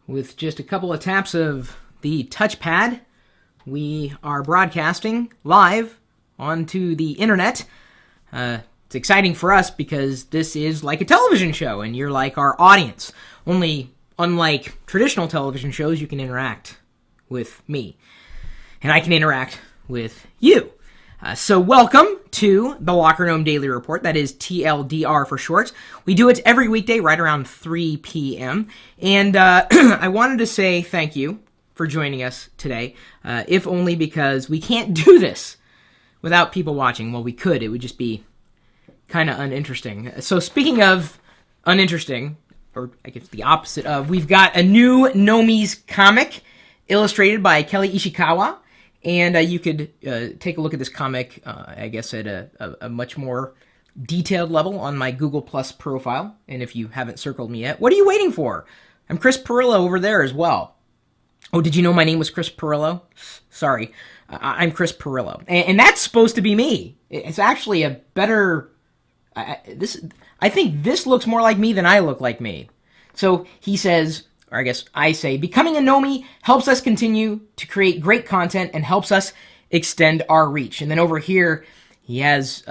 With just a couple of taps of the touchpad, we are broadcasting live onto the internet. It's exciting for us because this is like a television show, and you're like our audience. Only, unlike traditional television shows, you can interact with me, and I can interact with you. So welcome to the Locker Room Daily Report. That is TLDR for short. We do it every weekday right around 3 p.m. And I wanted to say thank you for joining us today, if only because we can't do this without people watching. Well, we could. It would just be kind of uninteresting. So speaking of uninteresting, or I guess the opposite of, we've got a new Nomi's comic illustrated by Kelly Ishikawa. And you could take a look at this comic, I guess, at a much more detailed level on my Google Plus profile. And if you haven't circled me yet, what are you waiting for? I'm Chris Perillo over there as well. Oh, did you know my name was Chris Perillo? Sorry, I'm Chris Perillo. And that's supposed to be me. It's actually a better... I think this looks more like me than I look like me. So he says... or I guess I say, becoming a Nomi helps us continue to create great content and helps us extend our reach. And then over here, he has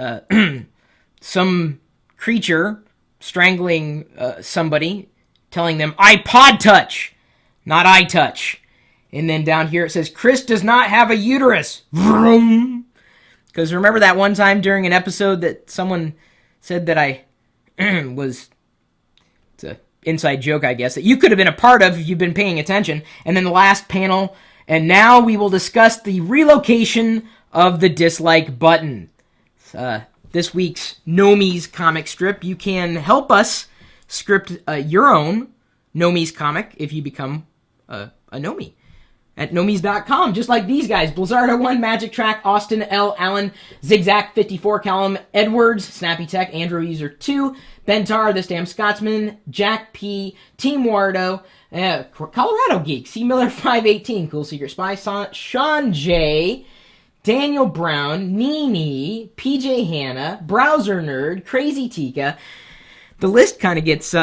some creature strangling somebody, telling them, I pod touch, not I touch. And then down here it says, Chris does not have a uterus. Vroom. Because remember that one time during an episode that someone said that I was... It's a inside joke, I guess, that you could have been a part of if you've been paying attention. And then the last panel, and now we will discuss the relocation of the dislike button. This week's Nomi's comic strip. You can help us script your own Nomi's comic if you become a Nomi at nomis.com, just like these guys. Blizzardo 1, Magic Track, Austin L. Allen, Zigzag 54, Callum Edwards, Snappy Tech, Andrew User 2, Bentar, This Damn Scotsman, Jack P, Team Wardo, Colorado Geek, C. Miller 518, Cool Secret Spy, Sean J, Daniel Brown, Nini, PJ Hanna, Browser Nerd, Crazy Tika. The list kind of gets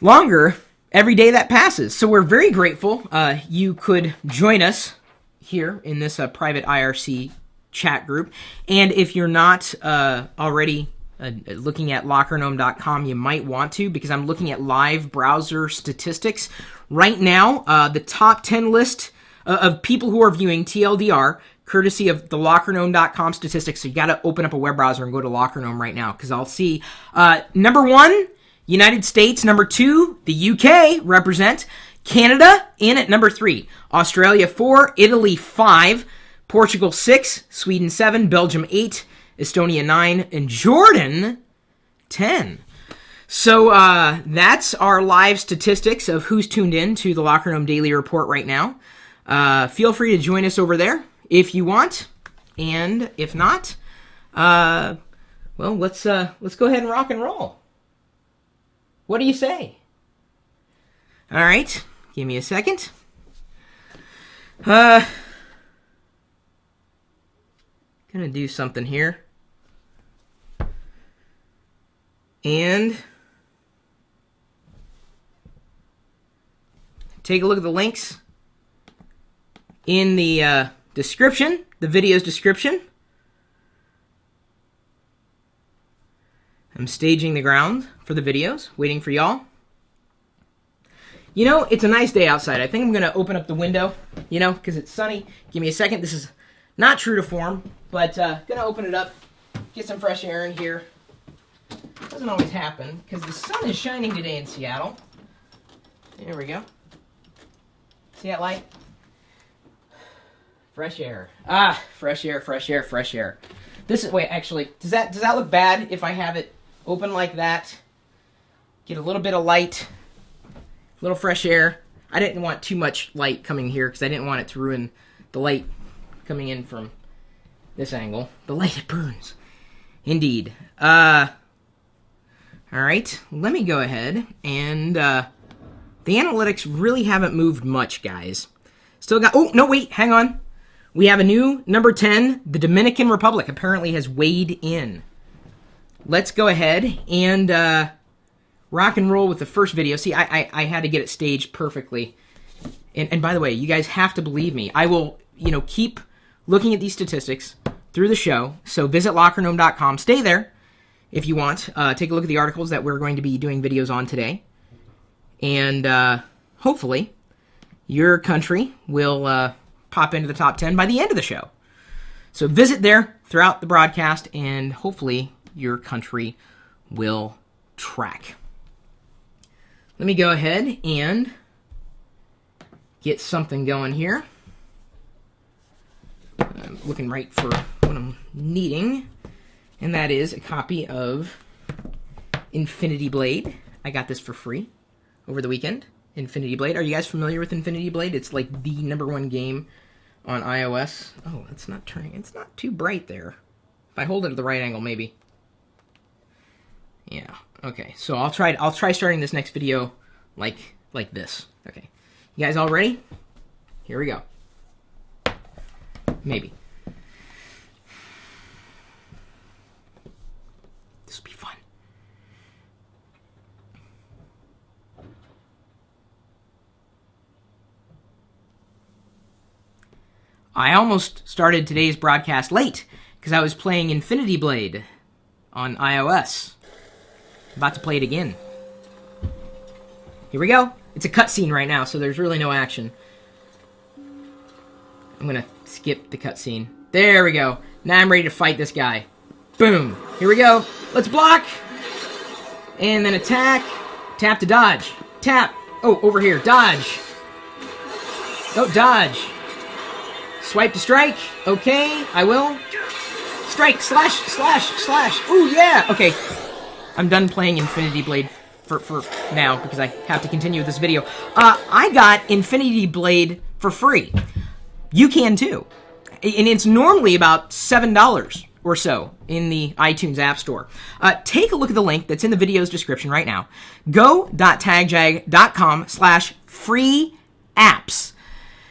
longer every day that passes. So we're very grateful you could join us here in this private IRC chat group. And if you're not already looking at lockergnome.com, you might want to, because I'm looking at live browser statistics. Right now, the top 10 list of people who are viewing TLDR, courtesy of the lockergnome.com statistics. So you got to open up a web browser and go to Lockergnome right now, because I'll see number 1, United States. Number 2, the UK represent. Canada in at number 3. Australia 4. Italy 5. Portugal 6. Sweden 7. Belgium 8. Estonia 9. And Jordan 10. So that's our live statistics of who's tuned in to the Locker Room Daily Report right now. Feel free to join us over there if you want. And if not, well, let's go ahead and rock and roll. What do you say? All right, give me a second. Gonna do something here. And take a look at the links in the description, the video's description. I'm staging the ground for the videos, waiting for y'all. You know, it's a nice day outside. I think I'm going to open up the window, you know, because it's sunny. Give me a second. This is not true to form, but going to open it up, get some fresh air in here. Doesn't always happen, because the sun is shining today in Seattle. There we go. See that light? Fresh air. Ah, fresh air, fresh air, fresh air. This is, wait, actually, does that look bad if I have it open like that? Get a little bit of light, a little fresh air. I didn't want too much light coming here because I didn't want it to ruin the light coming in from this angle. The light, it burns. Indeed. All right, let me go ahead and the analytics really haven't moved much, guys. Still got, oh, no, wait, hang on. We have a new number 10. The Dominican Republic apparently has weighed in. Let's go ahead and rock and roll with the first video. See, I had to get it staged perfectly And by the way, you guys have to believe me. I will, keep looking at these statistics through the show. So visit lockergnome.com. Stay there if you want. Take a look at the articles that we're going to be doing videos on today. And hopefully your country will pop into the top 10 by the end of the show. So visit there throughout the broadcast, and hopefully your country will track. Let me go ahead and get something going here. I'm looking right for what I'm needing, and that is a copy of Infinity Blade. I got this for free over the weekend. Infinity Blade. Are you guys familiar with Infinity Blade? It's like the #1 game on iOS. Oh, it's not turning. It's not too bright there. If I hold it at the right angle, maybe. Yeah. Okay. So I'll try starting this next video like this. Okay. You guys all ready? Here we go. Maybe. This will be fun. I almost started today's broadcast late because I was playing Infinity Blade on iOS. About to play it again. Here we go. It's a cutscene right now, so there's really no action. I'm going to skip the cutscene. There we go. Now I'm ready to fight this guy. Boom. Here we go. Let's block. And then attack. Tap to dodge. Tap. Oh, over here. Dodge. Oh, dodge. Swipe to strike. Okay, I will. Strike. Slash. Slash. Slash. Ooh, yeah. Okay. I'm done playing Infinity Blade for now because I have to continue with this video. I got Infinity Blade for free. You can too. And it's normally about $7 or so in the iTunes App Store. Take a look at the link that's in the video's description right now. go.tagjag.com/free apps.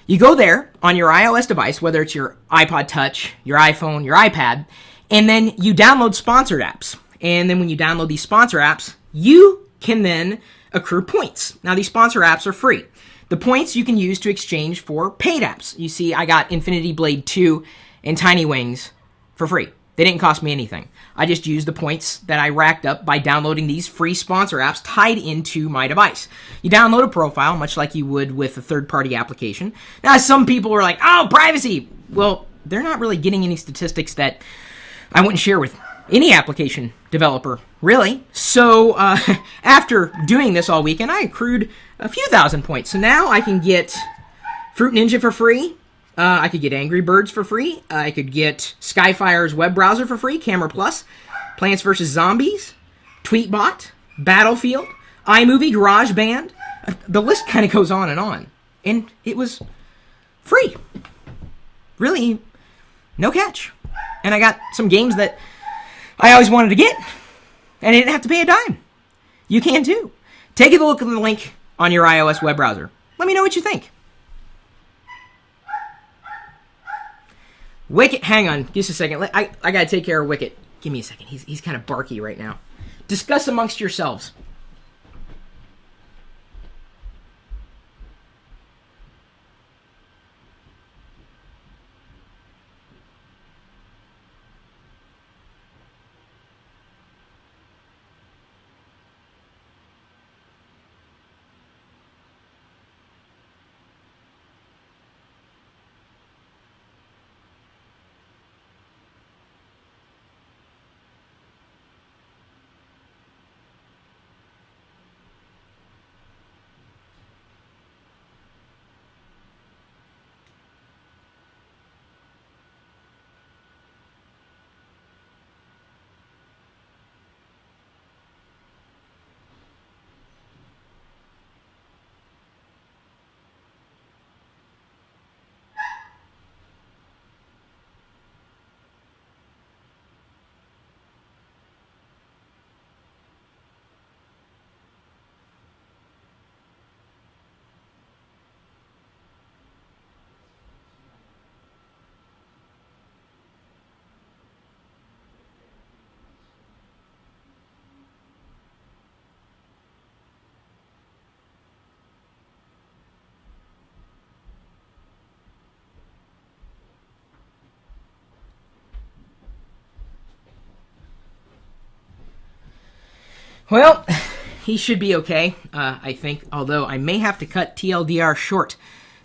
You go there on your iOS device, whether it's your iPod Touch, your iPhone, your iPad, and then you download sponsored apps. And then when you download these sponsor apps, you can then accrue points. Now, these sponsor apps are free. The points you can use to exchange for paid apps. You see, I got Infinity Blade 2 and Tiny Wings for free. They didn't cost me anything. I just used the points that I racked up by downloading these free sponsor apps tied into my device. You download a profile, much like you would with a third-party application. Now, some people are like, oh, privacy. Well, they're not really getting any statistics that I wouldn't share with any application developer, really. So after doing this all weekend, I accrued a few thousand points. So now I can get Fruit Ninja for free. I could get Angry Birds for free. I could get Skyfire's web browser for free, Camera Plus, Plants vs. Zombies, Tweetbot, Battlefield, iMovie, GarageBand. The list kind of goes on. And it was free. Really, no catch. And I got some games that I always wanted to get, and I didn't have to pay a dime. You can too. Take a look at the link on your iOS web browser. Let me know what you think. Wicket, hang on, just a second. I gotta take care of Wicket. Give me a second. He's kind of barky right now. Discuss amongst yourselves. Well, he should be okay, I think, although I may have to cut TLDR short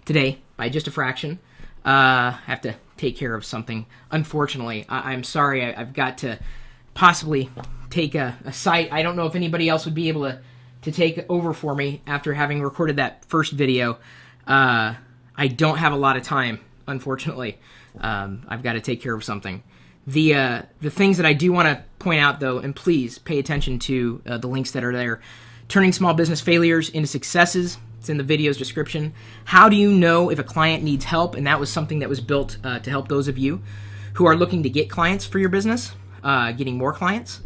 today by just a fraction. I have to take care of something. Unfortunately, I'm sorry. I've got to possibly take a site. I don't know if anybody else would be able to take over for me after having recorded that first video. I don't have a lot of time, unfortunately. I've got to take care of something. The things that I do want to point out, though, and please pay attention to the links that are there. Turning small business failures into successes. It's in the video's description. How do you know if a client needs help? And that was something that was built to help those of you who are looking to get clients for your business, getting more clients.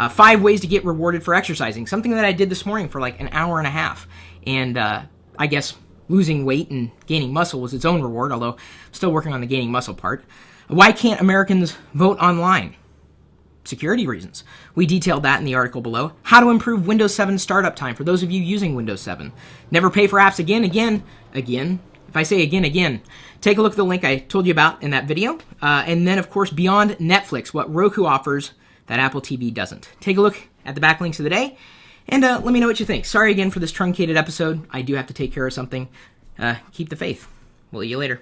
5 ways to get rewarded for exercising. Something that I did this morning for like an hour and a half. And I guess losing weight and gaining muscle was its own reward, although I'm still working on the gaining muscle part. Why can't Americans vote online? Security reasons. We detailed that in the article below. How to improve Windows 7 startup time for those of you using Windows 7. Never pay for apps again. If I say again, take a look at the link I told you about in that video. And then, of course, beyond Netflix, what Roku offers that Apple TV doesn't. Take a look at the backlinks of the day, and let me know what you think. Sorry again for this truncated episode. I do have to take care of something. Keep the faith. We'll see you later.